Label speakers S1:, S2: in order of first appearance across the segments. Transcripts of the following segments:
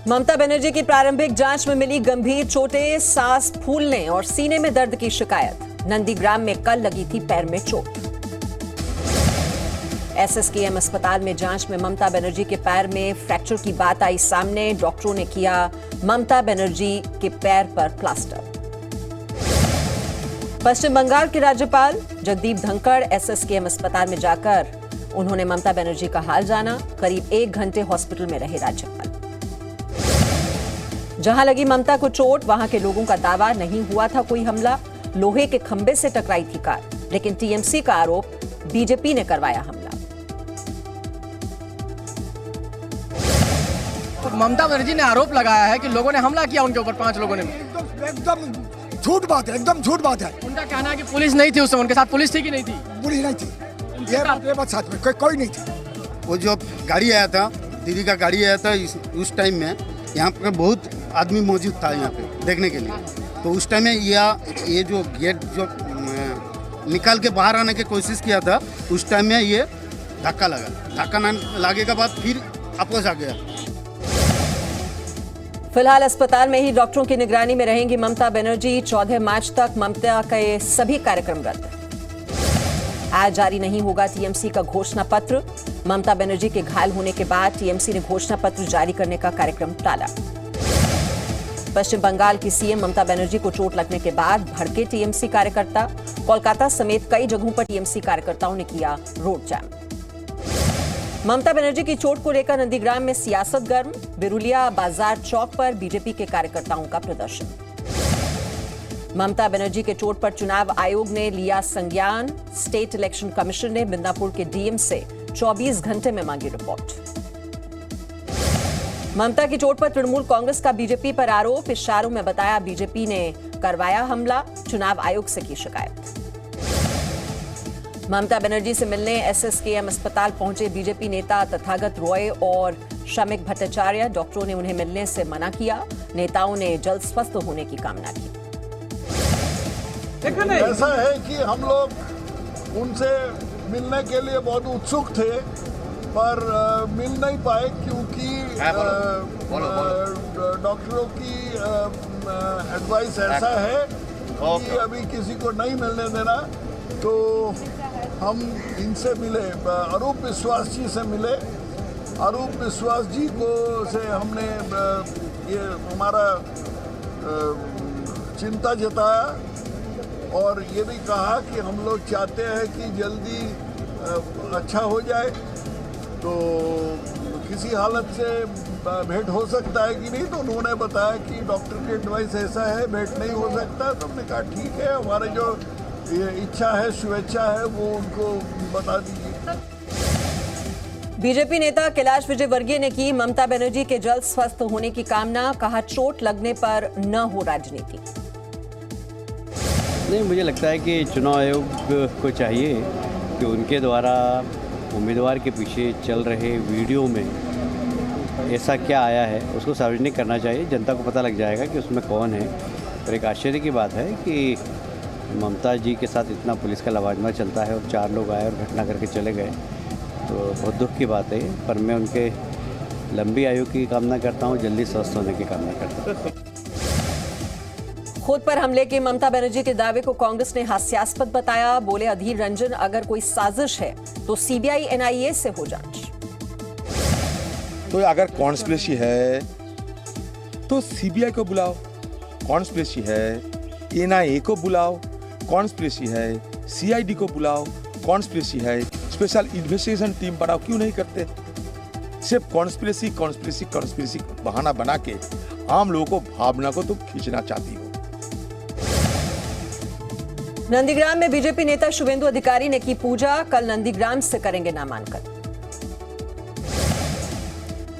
S1: ममता बनर्जी की प्रारंभिक जांच में मिली गंभीर चोटें, सांस फूलने और सीने में दर्द की शिकायत। नंदीग्राम में कल लगी थी पैर में चोट। एसएसकेएम अस्पताल में जांच में ममता बनर्जी के पैर में फ्रैक्चर की बात आई सामने। डॉक्टरों ने किया ममता बनर्जी के पैर पर प्लास्टर। पश्चिम बंगाल के राज्यपाल जगदीप धनखड़ एसएसकेएम अस्पताल में जाकर उन्होंने ममता बनर्जी का हाल जाना। करीब 1 घंटे हॉस्पिटल में रहे राज्यपाल। जहां लगी ममता को चोट, वहां के लोगों का दावा नहीं हुआ था कोई हमला। लोहे के खंभे से टकराई थी कार, लेकिन टीएमसी का आरोप बीजेपी ने करवाया हमला।
S2: ममता बनर्जी ने आरोप लगाया है कि लोगों ने हमला किया उनके ऊपर, 5 लोगों ने।
S3: एकदम झूठ बात है, एकदम झूठ बात है।
S2: उनका कहना है कि पुलिस नहीं थी उस समय, उनके साथ पुलिस थी कि नहीं थी?
S3: पुलिस नहीं थी, ये बात साथ में कोई नहीं थी।
S4: वो जो गाड़ी आया था, दीदी का गाड़ी आया था, उस टाइम में यहाँ पे बहुत आदमी मौजूद था यहाँ पे देखने के लिए। तो उस टाइम में ये जो गेट जो निकाल के बाहर आने की कोशिश किया था, उस टाइम में ये धक्का लगा। धक्का लगे के बाद फिर वापस आ गया।
S1: फिलहाल अस्पताल में ही डॉक्टरों की निगरानी में रहेंगी ममता बनर्जी। 14 मार्च तक ममता के सभी कार्यक्रम रद्द। आज जारी नहीं होगा टीएमसी का घोषणा पत्र। ममता बनर्जी के घायल होने के बाद टीएमसी ने घोषणा पत्र जारी करने का कार्यक्रम टाला। पश्चिम बंगाल की सीएम ममता बनर्जी को चोट लगने के बाद भड़के टीएमसी कार्यकर्ता। कोलकाता समेत कई जगहों पर टीएमसी कार्यकर्ताओं ने किया रोड जाम। ममता बनर्जी की चोट को लेकर नंदीग्राम में सियासत गर्म। बिरुलिया बाजार चौक पर बीजेपी के कार्यकर्ताओं का प्रदर्शन। ममता बनर्जी के चोट पर चुनाव आयोग ने लिया संज्ञान। स्टेट इलेक्शन कमीशन ने मिदनापुर के डीएम से 24 घंटे में मांगी रिपोर्ट। ममता की चोट पर तृणमूल कांग्रेस का बीजेपी पर आरोप। इशारों में बताया बीजेपी ने करवाया हमला, चुनाव आयोग से की शिकायत। ममता बनर्जी से मिलने एसएसकेएम अस्पताल पहुंचे बीजेपी नेता तथागत रॉय और श्रमिक भट्टाचार्य। डॉक्टरों ने उन्हें मिलने से मना किया। नेताओं ने जल्द स्वस्थ होने की कामना की।
S5: ऐसा है कि हम लोग उनसे मिलने के लिए बहुत उत्सुक थे, पर मिल नहीं पाए क्योंकि डॉक्टरों की एडवाइस ऐसा है कि अभी किसी को नहीं मिलने देना। तो हम इनसे मिले, अरूप विश्वास जी से मिले। अरूप विश्वास जी को से हमने ये हमारा चिंता जताया और ये भी कहा कि हम लोग चाहते हैं कि जल्दी अच्छा हो जाए। तो किसी हालत से भेंट हो सकता है कि नहीं, तो उन्होंने बताया कि डॉक्टर की एडवाइस ऐसा है, भेंट नहीं हो सकता। तो हमने कहा ठीक है, हमारे जो ये इच्छा है, शुभेच्छा है, वो उनको बता दीजिए।
S1: बीजेपी नेता कैलाश विजयवर्गीय ने की ममता बनर्जी के जल्द स्वस्थ होने की कामना। कहा चोट लगने पर न हो राजनीति।
S6: नहीं, मुझे लगता है कि चुनाव आयोग को चाहिए कि उनके द्वारा उम्मीदवार के पीछे चल रहे वीडियो में ऐसा क्या आया है उसको सार्वजनिक करना चाहिए। जनता को पता लग जाएगा कि उसमें कौन है। और एक आश्चर्य की बात है कि ममता जी के साथ इतना पुलिस का लवाजमा चलता है और 4 लोग आए और घटना करके चले गए, तो बहुत दुख की बात है। पर मैं उनके लंबी आयु की कामना करता हूँ, जल्दी स्वस्थ होने की कामना करता हूँ।
S1: खुद पर हमले के ममता बनर्जी के दावे को कांग्रेस ने हास्यास्पद बताया। बोले अधीर रंजन, अगर कोई साजिश है तो सीबीआई एनआईए से हो जांच।
S7: तो अगर कॉन्स्पिरेसी है तो सीबीआई को बुलाओ, कॉन्स्पिरेसी है एनआईए को बुलाओ, कॉन्स्पिरेसी है सीआईडी को बुलाओ, कॉन्स्पिरेसी है स्पेशल इन्वेस्टिगेशन टीम बनाओ। क्यों नहीं करते? सिर्फ कॉन्स्पिरेसी कॉन्स्पिरेसी कॉन्स्पिरेसी बहाना बना के आम लोगों को भावना को तुम खींचना चाहती हो।
S1: नंदीग्राम में बीजेपी नेता शुभेंदु अधिकारी ने की पूजा। कल नंदीग्राम से करेंगे नामांकन।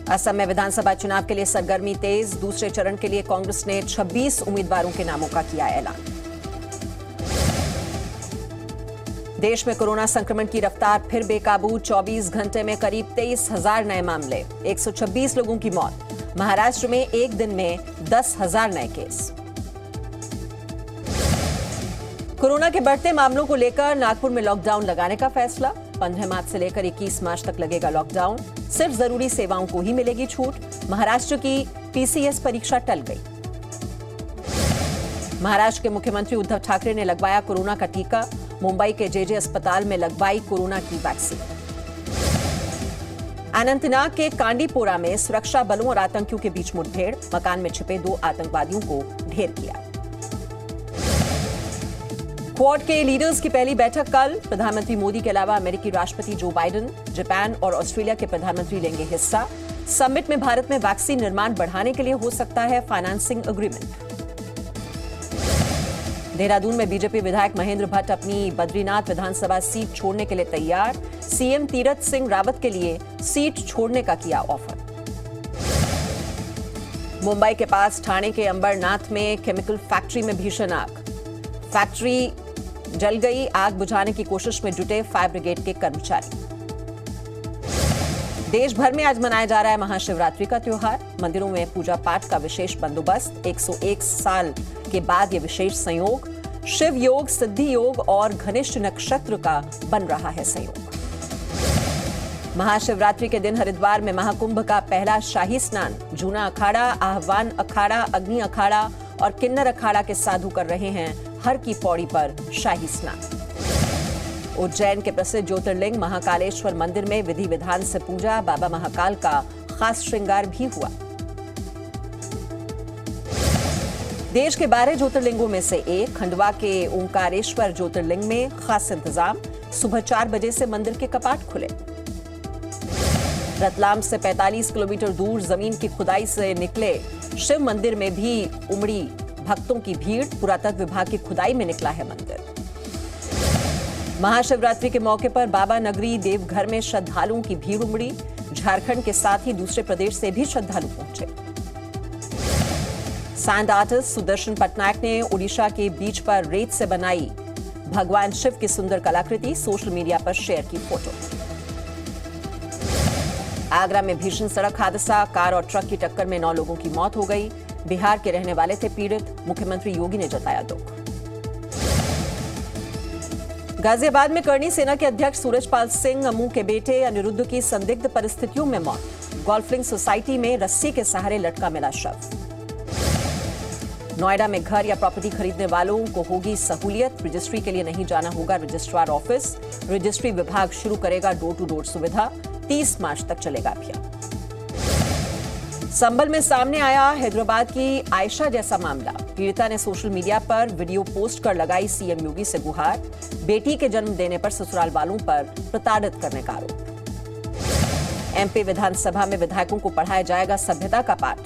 S1: असम में विधानसभा चुनाव के लिए सरगर्मी तेज। दूसरे चरण के लिए कांग्रेस ने 26 उम्मीदवारों के नामों का किया ऐलान। देश में कोरोना संक्रमण की रफ्तार फिर बेकाबू। 24 घंटे में करीब 23,000 नए मामले, 126 लोगों की मौत। महाराष्ट्र में एक दिन में 10,000 नए केस। कोरोना के बढ़ते मामलों को लेकर नागपुर में लॉकडाउन लगाने का फैसला। 15 मार्च से लेकर 21 मार्च तक लगेगा लॉकडाउन। सिर्फ जरूरी सेवाओं को ही मिलेगी छूट। महाराष्ट्र की पीसीएस परीक्षा टल गई। महाराष्ट्र के मुख्यमंत्री उद्धव ठाकरे ने लगवाया कोरोना का टीका। मुंबई के जेजे अस्पताल में लगवाई कोरोना की वैक्सीन। अनंतनाग के कांडीपोरा में सुरक्षा बलों और आतंकियों के बीच मुठभेड़। मकान में छिपे 2 आतंकवादियों को ढेर किया। क्वाड के लीडर्स की पहली बैठक कल। प्रधानमंत्री मोदी के अलावा अमेरिकी राष्ट्रपति जो बाइडेन, जापान और ऑस्ट्रेलिया के प्रधानमंत्री लेंगे हिस्सा। समिट में भारत में वैक्सीन निर्माण बढ़ाने के लिए हो सकता है फाइनेंसिंग एग्रीमेंट। देहरादून में बीजेपी विधायक महेंद्र भट्ट अपनी बद्रीनाथ विधानसभा सीट छोड़ने के लिए तैयार। सीएम तीरथ सिंह रावत के लिए सीट छोड़ने का किया ऑफर। मुंबई के पास ठाणे के अंबरनाथ में केमिकल फैक्ट्री में भीषण आग। फैक्ट्री जल गई। आग बुझाने की कोशिश में जुटे फायर ब्रिगेड के कर्मचारी। देश भर में आज मनाया जा रहा है महाशिवरात्रि का त्योहार। मंदिरों में पूजा पाठ का विशेष बंदोबस्त। 101 साल के बाद यह विशेष संयोग शिव योग, सिद्धि योग और घनिष्ठ नक्षत्र का बन रहा है संयोग। महाशिवरात्रि के दिन हरिद्वार में महाकुंभ का पहला शाही स्नान। जूना अखाड़ा, आह्वान अखाड़ा, अग्नि अखाड़ा और किन्नर अखाड़ा के साधु कर रहे हैं हर की पौड़ी पर शाही स्नान। उज्जैन के प्रसिद्ध ज्योतिर्लिंग महाकालेश्वर मंदिर में विधि विधान से पूजा। बाबा महाकाल का खास श्रृंगार भी हुआ। देश के 12 ज्योतिर्लिंगों में से एक खंडवा के ओंकारेश्वर ज्योतिर्लिंग में खास इंतजाम। सुबह 4 बजे से मंदिर के कपाट खुले। रतलाम से 45 किलोमीटर दूर जमीन की खुदाई से निकले शिव मंदिर में भी उमड़ी भक्तों की भीड़। पुरातत्व विभाग की खुदाई में निकला है मंदिर। महाशिवरात्रि के मौके पर बाबा नगरी देवघर में श्रद्धालुओं की भीड़ उमड़ी। झारखंड के साथ ही दूसरे प्रदेश से भी श्रद्धालु पहुंचे। सैंड आर्टिस्ट सुदर्शन पटनायक ने ओडिशा के बीच पर रेत से बनाई भगवान शिव की सुंदर कलाकृति सोशल मीडिया पर शेयर की फोटो। आगरा में भीषण सड़क हादसा। कार और ट्रक की टक्कर में 9 लोगों की मौत हो गई। बिहार के रहने वाले थे पीड़ित। मुख्यमंत्री योगी ने जताया दुख। गाजियाबाद में करणी सेना के अध्यक्ष सूरजपाल सिंह अमू के बेटे अनिरुद्ध की संदिग्ध परिस्थितियों में मौत। गोल्फलिंग सोसाइटी में रस्सी के सहारे लटका मिला शव। नोएडा में घर या प्रॉपर्टी खरीदने वालों को होगी सहूलियत। रजिस्ट्री के लिए नहीं जाना होगा रजिस्ट्रार ऑफिस। रजिस्ट्री विभाग शुरू करेगा डोर टू डोर सुविधा। 30 मार्च तक चलेगा अभियान। संभल में सामने आया हैदराबाद की आयशा जैसा मामला। पीड़िता ने सोशल मीडिया पर वीडियो पोस्ट कर लगाई सीएम योगी से गुहार। बेटी के जन्म देने पर ससुराल वालों पर प्रताड़ित करने का आरोप। एमपी विधानसभा में विधायकों को पढ़ाया जाएगा सभ्यता का पाठ।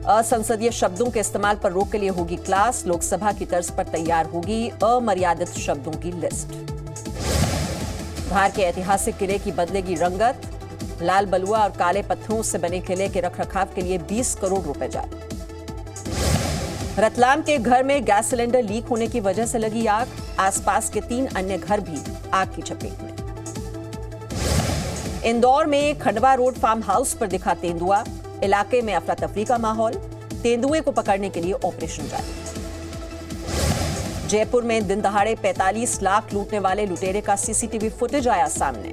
S1: असंसदीय शब्दों के इस्तेमाल पर रोक के लिए होगी क्लास। लोकसभा की तर्ज पर तैयार होगी अमर्यादित शब्दों की लिस्ट। धार के ऐतिहासिक किले की बदलेगी रंगत। लाल बलुआ और काले पत्थरों से बने किले के रखरखाव के लिए 20 करोड़ रुपए जारी। रतलाम के घर में गैस सिलेंडर लीक होने की वजह से लगी आग। आसपास के 3 अन्य घर भी आग की चपेट में। इंदौर में खंडवा रोड फार्म हाउस पर दिखा तेंदुआ। इलाके में अफरा तफरी का माहौल। तेंदुए को पकड़ने के लिए ऑपरेशन जारी। जयपुर में दिन दहाड़े 45 लाख लूटने वाले लुटेरे का सीसीटीवी फुटेज आया सामने।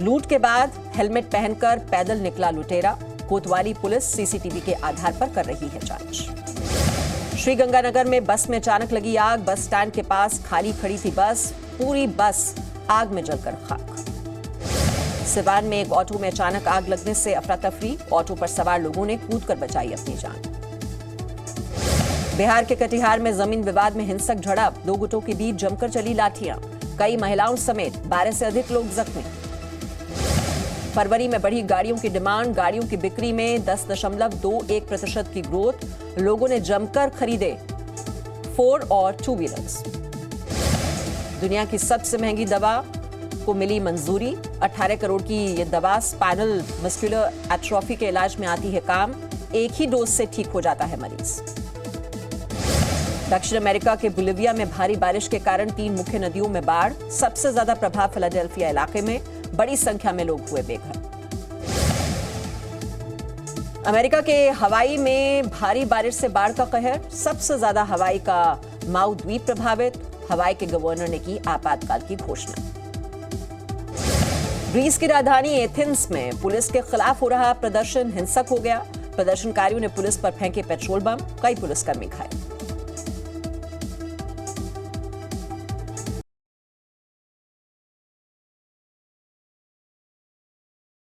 S1: लूट के बाद हेलमेट पहनकर पैदल निकला लुटेरा। कोतवाली पुलिस सीसीटीवी के आधार पर कर रही है जांच। श्रीगंगानगर में बस में अचानक लगी आग। बस स्टैंड के पास खाली खड़ी थी बस। पूरी बस आग में जलकर खाक। सिवान में एक ऑटो में अचानक आग लगने से अफरा तफरी। ऑटो पर सवार लोगों ने कूदकर बचाई अपनी जान। बिहार के कटिहार में जमीन विवाद में हिंसक झड़प। 2 गुटों के बीच जमकर चली लाठियां। कई महिलाओं समेत 12 से अधिक लोग जख्मी। फरवरी में बढ़ी गाड़ियों की डिमांड। गाड़ियों की बिक्री में 10.21% की ग्रोथ। लोगों ने जमकर खरीदे 4 और 2 व्हीलर्स। दुनिया की सबसे महंगी दवा को मिली मंजूरी। 18 करोड़ की ये दवा स्पाइनल मस्कुलर एट्रोफी के इलाज में आती है काम। एक ही डोज से ठीक हो जाता है मरीज। दक्षिण अमेरिका के बोलिविया में भारी बारिश के कारण 3 मुख्य नदियों में बाढ़। सबसे ज्यादा प्रभाव फिलाडेल्फिया इलाके में। बड़ी संख्या में लोग हुए बेघर। अमेरिका के हवाई में भारी बारिश से बाढ़ का कहर। सबसे ज्यादा हवाई का माउ द्वीप प्रभावित। हवाई के गवर्नर ने की आपातकाल की घोषणा। ग्रीस की राजधानी एथेंस में पुलिस के खिलाफ हो रहा प्रदर्शन हिंसक हो गया। प्रदर्शनकारियों ने पुलिस पर फेंके पेट्रोल बम, कई पुलिसकर्मी घायल।